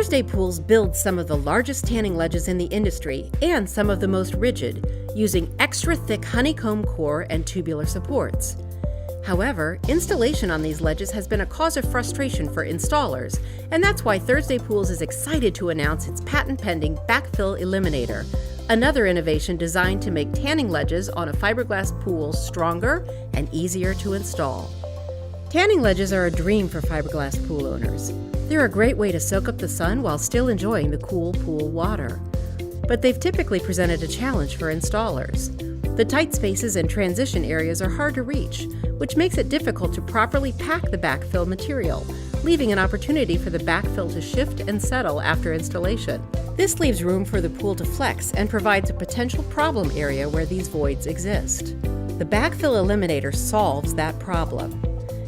Thursday Pools builds some of the largest tanning ledges in the industry and some of the most rigid, using extra thick honeycomb core and tubular supports. However, installation on these ledges has been a cause of frustration for installers, and that's why Thursday Pools is excited to announce its patent-pending Backfill Eliminator, another innovation designed to make tanning ledges on a fiberglass pool stronger and easier to install. Tanning ledges are a dream for fiberglass pool owners. They're a great way to soak up the sun while still enjoying the cool pool water. But they've typically presented a challenge for installers. The tight spaces and transition areas are hard to reach, which makes it difficult to properly pack the backfill material, leaving an opportunity for the backfill to shift and settle after installation. This leaves room for the pool to flex and provides a potential problem area where these voids exist. The Backfill Eliminator solves that problem.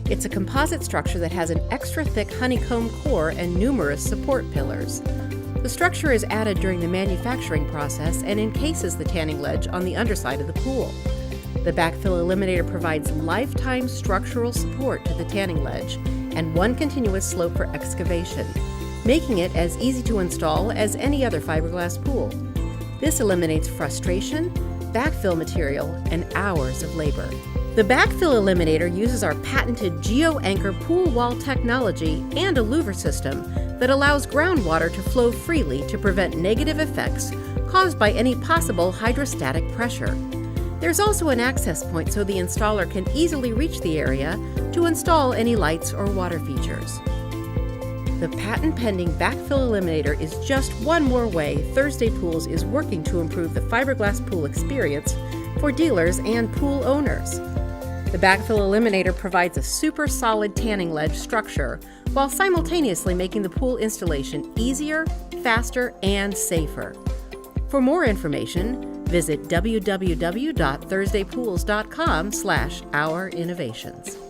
It's a composite structure that has an extra thick honeycomb core and numerous support pillars. The structure is added during the manufacturing process and encases the tanning ledge on the underside of the pool. The Backfill Eliminator provides lifetime structural support to the tanning ledge and one continuous slope for excavation, making it as easy to install as any other fiberglass pool. This eliminates frustration, backfill material, and hours of labor. The Backfill Eliminator uses our patented Geo-Anchor pool wall technology and a louver system that allows groundwater to flow freely to prevent negative effects caused by any possible hydrostatic pressure. There's also an access point so the installer can easily reach the area to install any lights or water features. The patent-pending Backfill Eliminator is just one more way Thursday Pools is working to improve the fiberglass pool experience for dealers and pool owners. The Backfill Eliminator provides a super solid tanning ledge structure while simultaneously making the pool installation easier, faster, and safer. For more information, visit www.thursdaypools.com/ourinnovations.